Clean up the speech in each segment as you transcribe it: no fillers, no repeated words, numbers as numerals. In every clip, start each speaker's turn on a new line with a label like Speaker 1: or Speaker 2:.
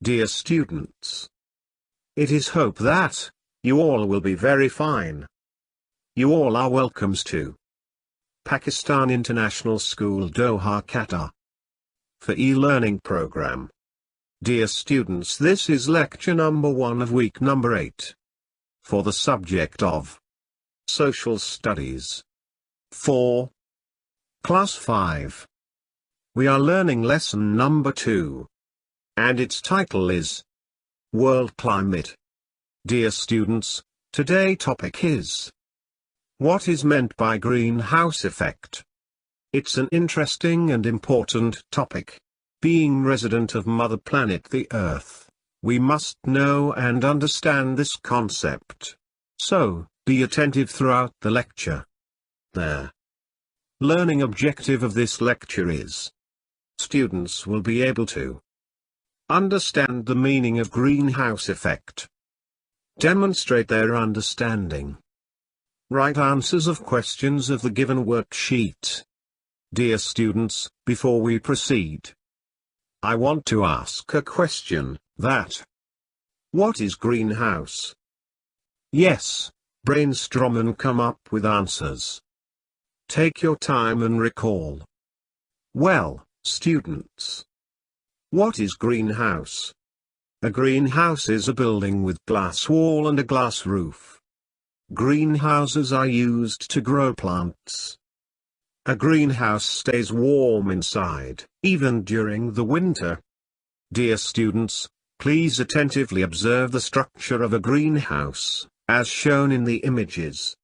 Speaker 1: Dear students, it is hope that you all will be very fine. You all are welcomes to Pakistan International School Doha, Qatar for e-learning program. Dear students, this is lecture number 1 of week number 8 for the subject of Social Studies for Class 5. We are learning lesson number 2. And its title is World Climate. Dear students, today's topic is what is meant by greenhouse effect. It's an interesting and important topic. Being resident of Mother Planet the Earth, we must know and understand this concept. So, be attentive throughout the lecture. The learning objective of this lecture is students will be able to understand the meaning of greenhouse effect. Demonstrate their understanding. Write answers of questions of the given worksheet. Dear students, before we proceed, I want to ask a question, that what is greenhouse? Yes, brainstorm and come up with answers. Take your time and recall. Well, students, what is greenhouse? A greenhouse is a building with glass wall and a glass roof. Greenhouses are used to grow plants. A greenhouse stays warm inside, even during the winter. Dear students, please attentively observe the structure of a greenhouse, as shown in the images.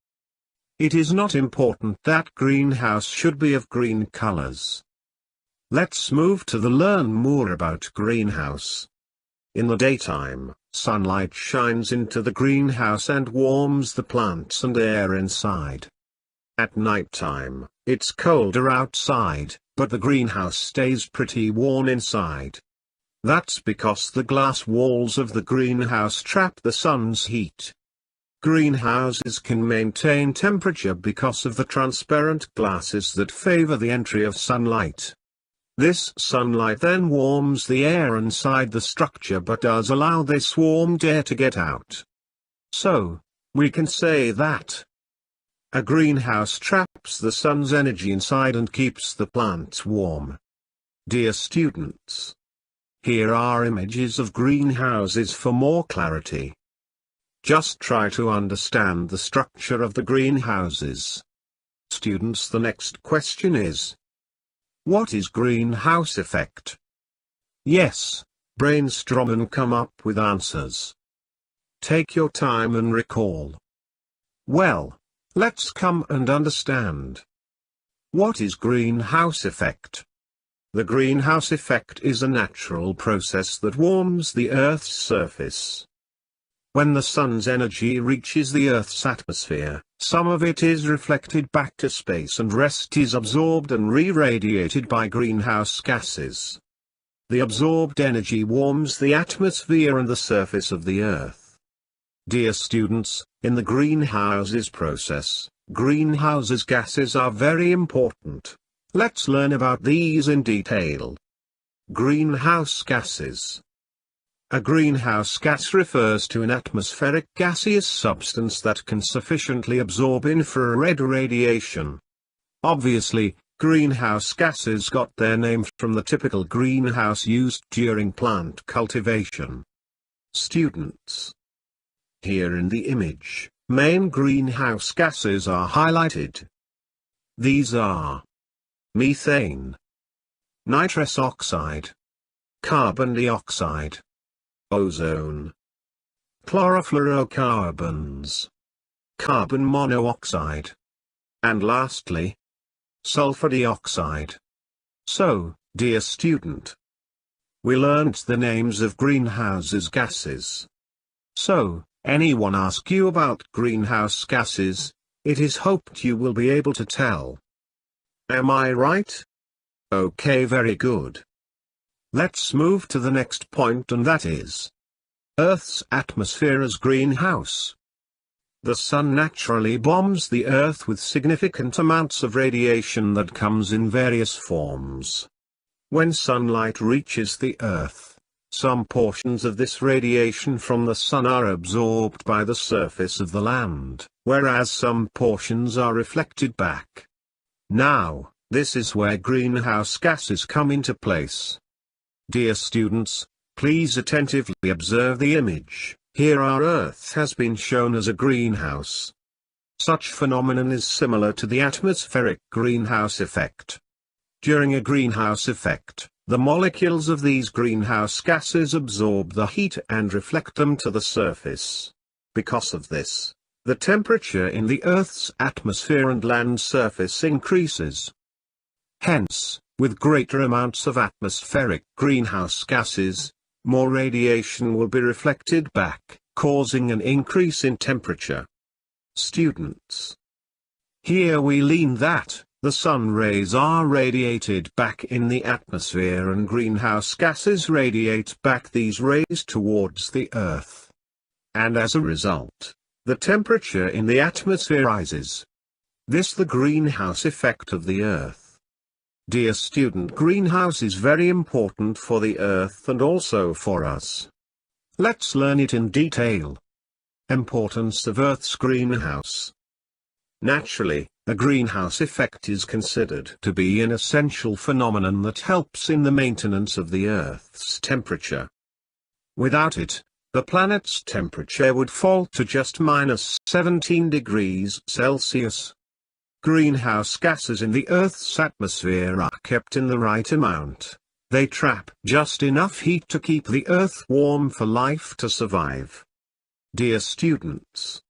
Speaker 1: It is not important that greenhouse should be of green colors. Let's move to learn more about greenhouse. In the daytime, sunlight shines into the greenhouse and warms the plants and air inside. At nighttime, it's colder outside, but the greenhouse stays pretty warm inside. That's because the glass walls of the greenhouse trap the sun's heat. Greenhouses can maintain temperature because of the transparent glasses that favor the entry of sunlight. This sunlight then warms the air inside the structure but does allow this warmed air to get out. So, we can say that a greenhouse traps the sun's energy inside and keeps the plants warm. Dear students, here are images of greenhouses for more clarity. Just try to understand the structure of the greenhouses. Students, the next question is, what is greenhouse effect? Yes, brainstorm and come up with answers. Take your time and recall. Well, let's come and understand. What is greenhouse effect? The greenhouse effect is a natural process that warms the Earth's surface. When the sun's energy reaches the Earth's atmosphere, some of it is reflected back to space and rest is absorbed and re-radiated by greenhouse gases. The absorbed energy warms the atmosphere and the surface of the Earth. Dear students, in the greenhouses process, greenhouses gases are very important. Let's learn about these in detail. Greenhouse gases. A greenhouse gas refers to an atmospheric gaseous substance that can sufficiently absorb infrared radiation. Obviously, greenhouse gases got their name from the typical greenhouse used during plant cultivation. Students, here in the image, main greenhouse gases are highlighted. These are methane, nitrous oxide, carbon dioxide, ozone, chlorofluorocarbons, carbon monoxide, and lastly, sulfur dioxide. So, dear student, we learned the names of greenhouses gases. So, anyone ask you about greenhouse gases, it is hoped you will be able to tell. Am I right? Okay, very good. Let's move to the next point, and that is Earth's atmosphere as greenhouse. The sun naturally bombs the Earth with significant amounts of radiation that comes in various forms. When sunlight reaches the Earth, Some portions of this radiation from the sun are absorbed by the surface of the land, whereas some portions are reflected back. Now, this is where greenhouse gases come into place. Dear students, please attentively observe the image. Here our Earth has been shown as a greenhouse. Such phenomenon is similar to the atmospheric greenhouse effect. During a greenhouse effect, the molecules of these greenhouse gases absorb the heat and reflect them to the surface. Because of this, the temperature in the Earth's atmosphere and land surface increases. Hence, with greater amounts of atmospheric greenhouse gases, more radiation will be reflected back, causing an increase in temperature. Students, here we learn that the sun rays are radiated back in the atmosphere and greenhouse gases radiate back these rays towards the Earth. And as a result, the temperature in the atmosphere rises. This the greenhouse effect of the Earth. Dear student, greenhouse is very important for the Earth and also for us. Let's learn it in detail. Importance of Earth's greenhouse. Naturally, a greenhouse effect is considered to be an essential phenomenon that helps in the maintenance of the Earth's temperature. Without it, the planet's temperature would fall to just -17 degrees Celsius. Greenhouse gases in the Earth's atmosphere are kept in the right amount. They trap just enough heat to keep the Earth warm for life to survive. Dear students,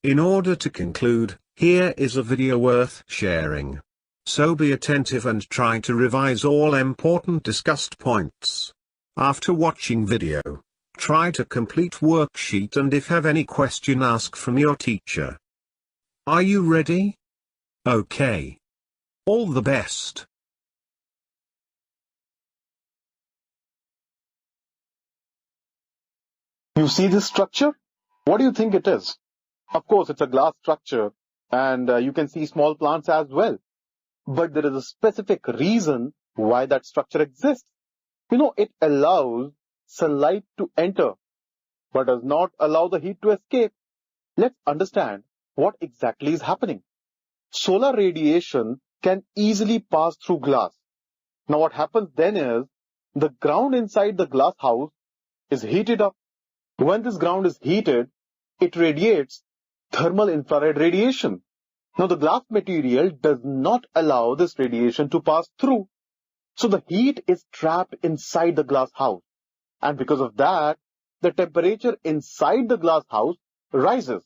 Speaker 1: in order to conclude, here is a video worth sharing. So be attentive and try to revise all important discussed points. After watching video, try to complete worksheet and if have any question ask from your teacher. Are you ready? Okay. All the best.
Speaker 2: You see this structure? What do you think it is? Of course, it's a glass structure, and you can see small plants as well. But there is a specific reason why that structure exists. It allows sunlight to enter, but does not allow the heat to escape. Let's understand what exactly is happening. Solar radiation can easily pass through glass. Now what happens then is, the ground inside the glass house is heated up. When this ground is heated, it radiates thermal infrared radiation. Now the glass material does not allow this radiation to pass through. So the heat is trapped inside the glass house. And because of that, the temperature inside the glass house rises.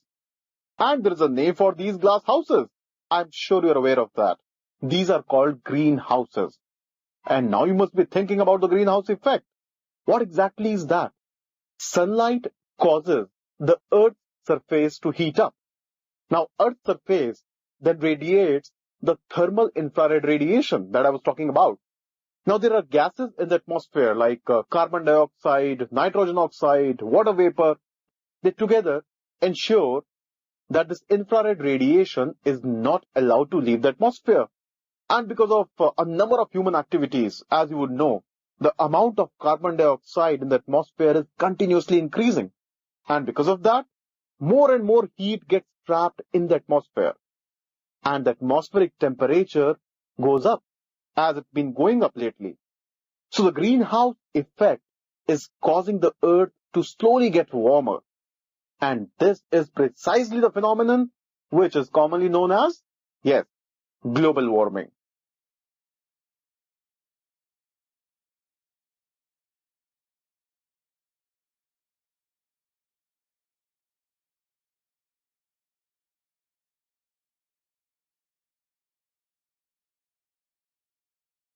Speaker 2: And there is a name for these glass houses. I'm sure you're aware of that. These are called greenhouses. And now you must be thinking about the greenhouse effect. What exactly is that? Sunlight causes the Earth's surface to heat up. Now, Earth's surface then radiates the thermal infrared radiation that I was talking about. Now, there are gases in the atmosphere like carbon dioxide, nitrogen oxide, water vapor. They together ensure that this infrared radiation is not allowed to leave the atmosphere. And because of a number of human activities, as you would know, the amount of carbon dioxide in the atmosphere is continuously increasing. And because of that, more and more heat gets trapped in the atmosphere. And the atmospheric temperature goes up, as it's been going up lately. So the greenhouse effect is causing the Earth to slowly get warmer. And this is precisely the phenomenon which is commonly known as, global warming.